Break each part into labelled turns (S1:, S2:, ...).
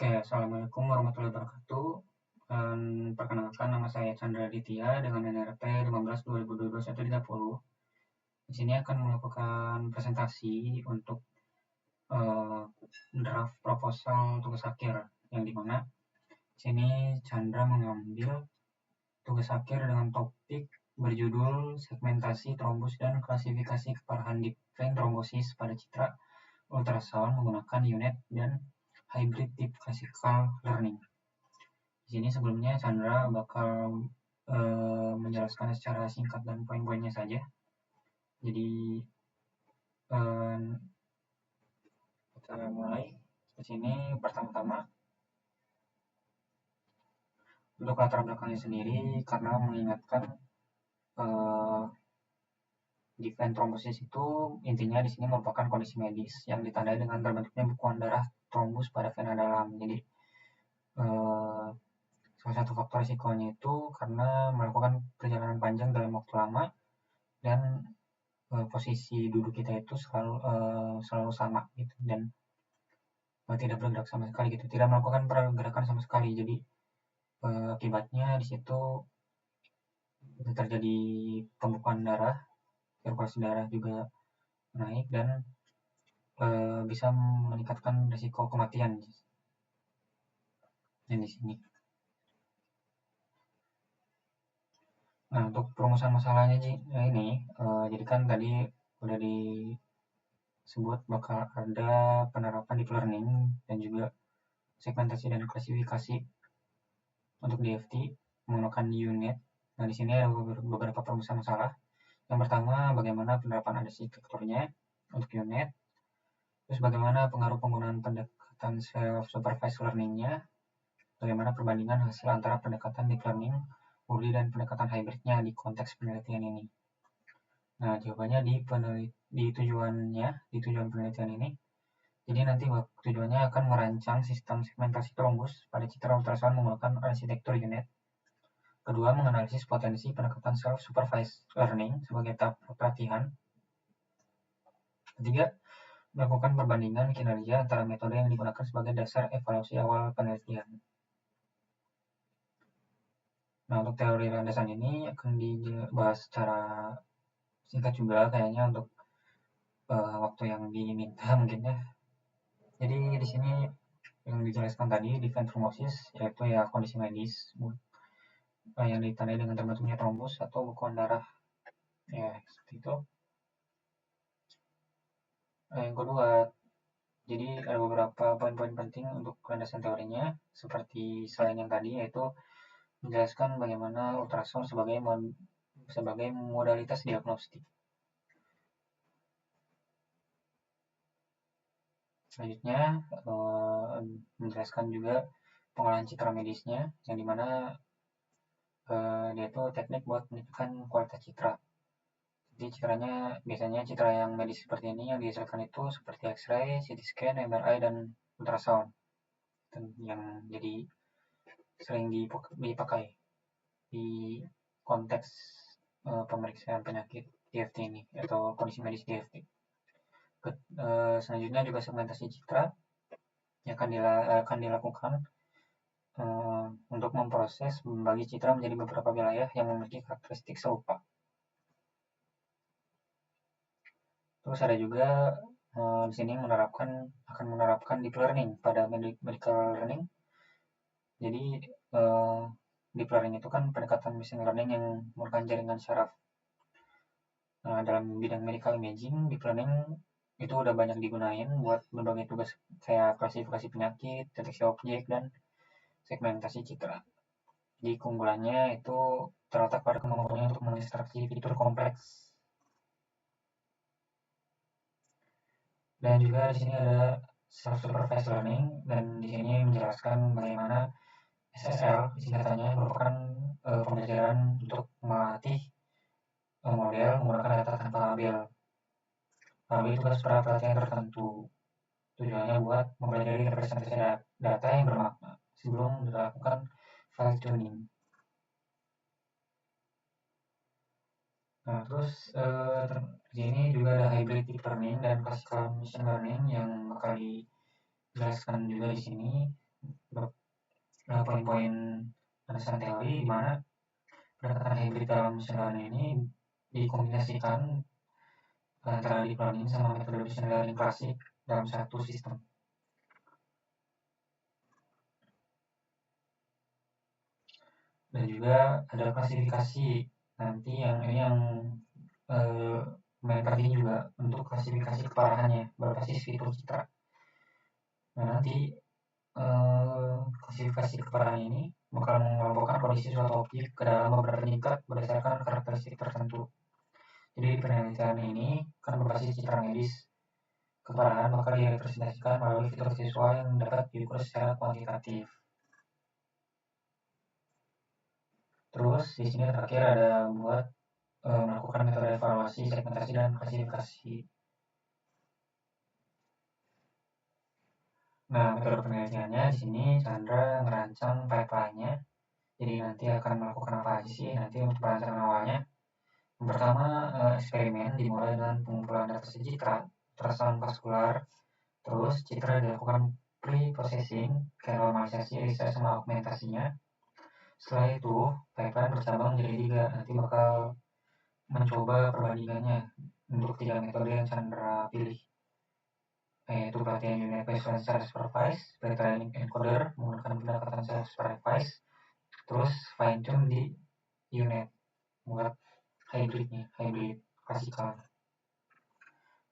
S1: Oke, Assalamualaikum warahmatullahi wabarakatuh. Perkenalkan, nama saya Chandra Ditya dengan NRP 15/2022-130. Di sini akan melakukan presentasi untuk draft proposal tugas akhir, yang dimana di sini Chandra mengambil tugas akhir dengan topik berjudul segmentasi trombus dan klasifikasi keparahan deep vein thrombosis pada citra ultrasound menggunakan UNED dan hybrid deep classical learning. Di sini sebelumnya Chandra bakal menjelaskan secara singkat dan poin-poinnya saja. Jadi kita mulai di sini. Pertama-tama untuk latar belakangnya sendiri, karena mengingatkan deep vein thrombosis itu intinya di sini merupakan kondisi medis yang ditandai dengan terbentuknya bekuan darah trombus pada vena dalam. Jadi salah satu faktor risikonya itu karena melakukan perjalanan panjang dalam waktu lama dan posisi duduk kita itu selalu sama gitu, dan tidak bergerak sama sekali gitu, tidak melakukan pergerakan sama sekali. Jadi akibatnya di situ terjadi pembekuan darah, sirkulasi darah juga naik, dan bisa meningkatkan risiko kematian yang di sini. Nah, untuk perumusan masalahnya ini, jadi kan tadi udah disebut bakal ada penerapan deep learning dan juga segmentasi dan klasifikasi untuk DFT menggunakan UNED. Nah, di sini ada beberapa perumusan masalah. Yang pertama, bagaimana penerapan arsitekturnya untuk UNED. Terus bagaimana pengaruh penggunaan pendekatan self-supervised learning-nya. Bagaimana perbandingan hasil antara pendekatan deep learning murni dan pendekatan hybridnya di konteks penelitian ini. Nah, jawabannya di tujuan penelitian ini. Jadi nanti tujuannya akan merancang sistem segmentasi trombus pada citra ultrasound menggunakan arsitektur UNED. Kedua, menganalisis potensi pendekatan self-supervised learning sebagai tahap pelatihan. Ketiga, melakukan perbandingan kinerja antara metode yang digunakan sebagai dasar evaluasi awal penelitian. Nah, untuk teori landasan ini akan dibahas secara singkat juga kayaknya untuk waktu yang diminta mungkin ya. Jadi di sini yang dijelaskan tadi di vein thrombosis, yaitu ya kondisi medis yang ditandai dengan terbentuknya trombus atau bekuan darah, ya seperti itu. Yang kedua, jadi ada beberapa poin-poin penting untuk landasan teorinya, seperti selain yang tadi, yaitu menjelaskan bagaimana ultrasound sebagai modalitas diagnostik. Selanjutnya, menjelaskan juga pengolahan citra medisnya, yang dimana dia itu teknik buat meningkatkan kualitas citra. Jadi biasanya citra yang medis seperti ini yang dihasilkan itu seperti X-ray, CT scan, MRI, dan ultrasound, yang jadi sering dipakai di konteks pemeriksaan penyakit DFT ini atau kondisi medis DFT. Selanjutnya juga segmentasi citra yang akan dilakukan untuk memproses membagi citra menjadi beberapa wilayah yang memiliki karakteristik serupa. Terus ada juga di sini akan menerapkan deep learning pada medical learning. Jadi deep learning itu kan pendekatan machine learning yang menggunakan jaringan syaraf. Dalam bidang medical imaging, deep learning itu udah banyak digunain buat berbagai tugas kayak klasifikasi penyakit, deteksi objek, dan segmentasi citra. Jadi keunggulannya itu terletak pada kemampuannya untuk mengekstraksi fitur kompleks. Dan juga di sini ada self-supervised learning, dan di sini menjelaskan bagaimana SSL singkatannya merupakan pembelajaran untuk melatih model menggunakan data tanpa label. Melalui tugas pelatihan tertentu. Tujuannya buat mempelajari representasi data yang bermakna sebelum dilakukan fine tuning. Nah, terus di sini juga ada hybrid deep learning dan classical machine learning yang bakal dijelaskan juga di sini. poin-poin landasan teori di mana pendekatan hybrid dalam machine learning ini dikombinasikan antara deep learning sama metode machine learning klasik dalam satu sistem. Dan juga ada klasifikasi nanti yang main penting juga untuk klasifikasi keparahannya berbasis fitur citra. Nah, nanti klasifikasi keparahan ini bakal mengelompokkan kondisi suatu objek ke dalam beberapa tingkat berdasarkan karakteristik tertentu. Jadi penelitian ini kan berbasis citra medis. Keparahan bakal direpresentasikan melalui fitur visual yang dapat diukur secara kuantitatif. Terus di sini terakhir ada buat melakukan metode evaluasi, segmentasi, dan klasifikasi. Nah, metode penelitiannya di sini Chandra merancang pipeline-nya. Jadi nanti akan melakukan apa aja sih nanti untuk perancangan awalnya. Yang pertama, eksperimen dimulai dengan pengumpulan data citra, ultrasound vaskular, terus citra dilakukan pre-processing, kayak normalisasi, riset, sama augmentasinya. Setelah itu, pipeline bercabang jadi 3, nanti bakal mencoba perbandingannya untuk 3 metode yang Chandra pilih, yaitu pelatihan unit baseline secara supervised, pre-training encoder menggunakan pendekatan self-supervised, terus fine tune di unit buat hybrid klasikal.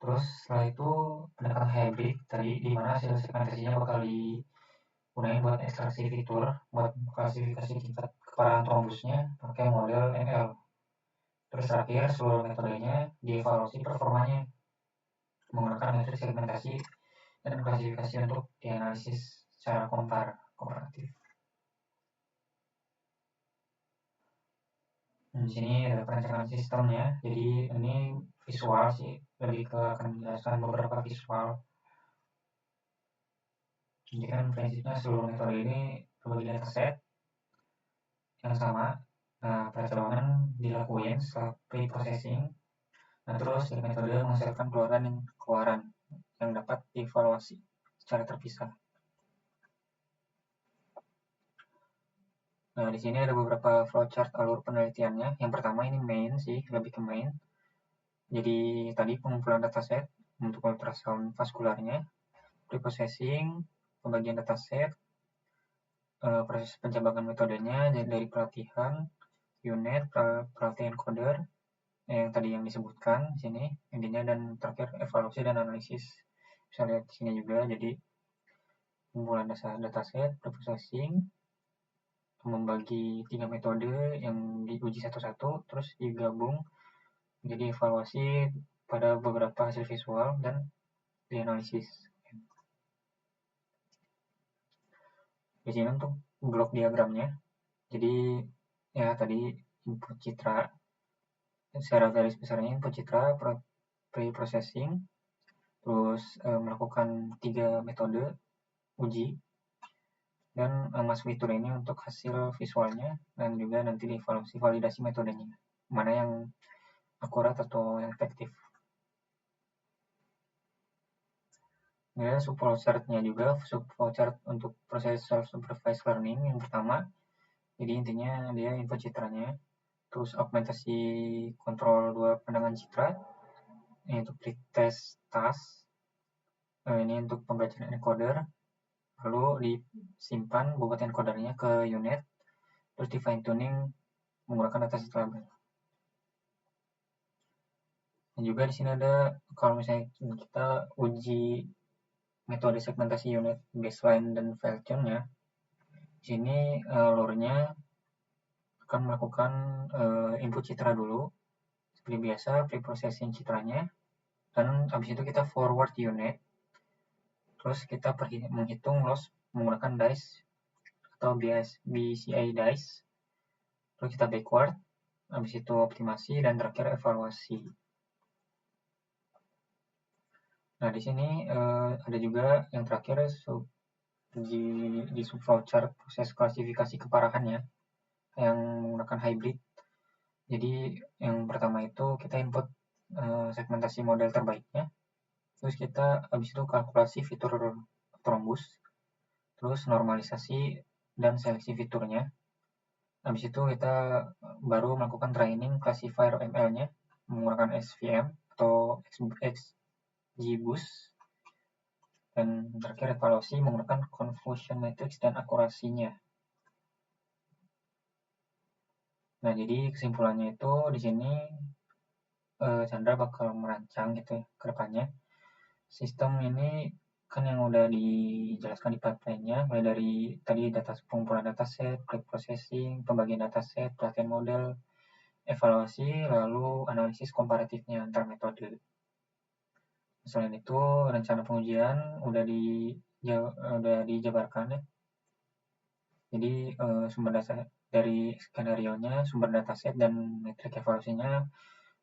S1: Terus setelah itu pendekatan hybrid tadi di mana hasil segmentasinya bakal digunakan buat ekstraksi fitur buat klasifikasi tingkat keparahan trombusnya pakai model ML. Terus terakhir seluruh metodenya dievaluasi performanya menggunakan metode segmentasi dan klasifikasi untuk dianalisis secara komparatif. Di sini ada perancangan sistemnya. Jadi ini visual sih, lebih ke akan menjelaskan beberapa visual. Jadi kan prinsipnya seluruh metode ini berbagi dataset yang sama. Nah, percobaan dilakuin setelah pre-processing. Nah, terus di metode menghasilkan keluaran yang dapat dievaluasi secara terpisah. Nah, di sini ada beberapa flowchart alur penelitiannya. Yang pertama ini main sih, lebih ke main. Jadi tadi pengumpulan dataset untuk ultrasound vaskularnya, pre-processing, pembagian dataset, proses pencabangan metodenya dari pelatihan, unit, pelatihan encoder, yang tadi yang disebutkan di sini intinya, dan terakhir evaluasi dan analisis. Bisa lihat di sini juga. Jadi pengumpulan dataset, pre-processing, membagi 3 metode yang diuji satu-satu, terus digabung menjadi evaluasi pada beberapa hasil visual dan dianalisis. Di sini untuk blok diagramnya, jadi ya tadi input citra, secara garis besarnya input citra, pre-processing, terus melakukan 3 metode uji, dan masuk fitur ini untuk hasil visualnya, dan juga nanti dievaluasi validasi metodenya, mana yang akurat atau yang efektif. Ya, subflowchartnya juga, subflowchart untuk proses self-supervised learning yang pertama. Jadi intinya dia input citranya, terus augmentasi kontrol 2 pandangan citra, ini untuk pretest task, ini untuk pembacaan encoder, lalu disimpan bobot encodernya ke unit, terus di fine tuning menggunakan dataset label. Dan juga di sini ada kalau misalnya kita uji metode segmentasi unit baseline dan fine tune-nya, di sini lore-nya akan melakukan input citra dulu seperti biasa, pre-processing citranya, dan habis itu kita forward unit, terus kita menghitung loss menggunakan dice atau BCI dice, terus kita backward, habis itu optimasi, dan terakhir evaluasi. Nah, di sini ada juga yang terakhir di subflowchart proses klasifikasi keparahannya yang menggunakan hybrid. Jadi yang pertama itu kita input segmentasi model terbaiknya, terus kita habis itu kalkulasi fitur trombus, terus normalisasi dan seleksi fiturnya. Habis itu kita baru melakukan training classifier ML-nya menggunakan SVM atau XGBoost, dan terakhir evaluasi menggunakan confusion matrix dan akurasinya. Nah, jadi kesimpulannya itu di sini Chandra bakal merancang gitu ya ke depannya. Sistem ini kan yang udah dijelaskan di pipeline-nya, mulai dari tadi pengumpulan dataset, pre-processing, pembagian dataset, pelatihan model, evaluasi, lalu analisis komparatifnya antar metode. Selain itu, rencana pengujian udah dijabarkan ya. Jadi sumber data dari skenario-nya, sumber dataset dan metrik evaluasinya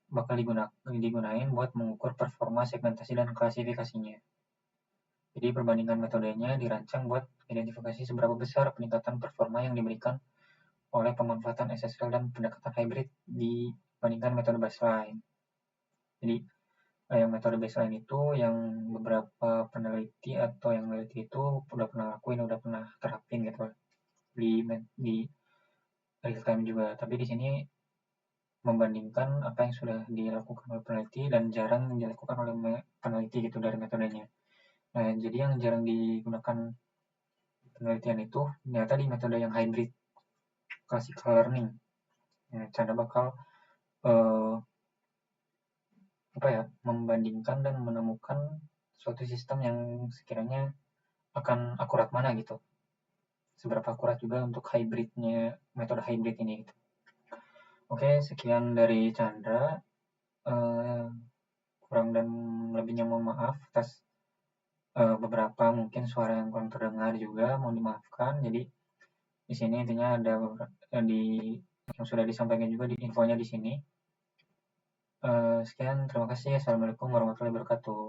S1: bakal digunain buat mengukur performa segmentasi dan klasifikasinya. Jadi perbandingan metodenya dirancang buat identifikasi seberapa besar peningkatan performa yang diberikan oleh pemanfaatan SSL dan pendekatan hybrid dibandingkan metode baseline. Jadi yang metode baseline itu yang beberapa peneliti atau yang meneliti itu udah pernah lakuin, udah pernah terapin gitu di real time juga. Tapi di sini membandingkan apa yang sudah dilakukan oleh peneliti dan jarang dilakukan oleh peneliti gitu dari metodenya. Nah, jadi yang jarang digunakan penelitian itu ternyata di metode yang hybrid classical learning. Nah, Chandra bakal membandingkan dan menemukan suatu sistem yang sekiranya akan akurat mana gitu. Seberapa akurat juga untuk hybridnya, metode hybrid ini gitu. Oke, sekian dari Chandra. Kurang dan lebihnya mohon maaf atas beberapa mungkin suara yang kurang terdengar juga, mohon dimaafkan. Jadi di sini intinya ada yang sudah disampaikan juga di infonya di sini. Sekian, terima kasih. Assalamualaikum warahmatullahi wabarakatuh.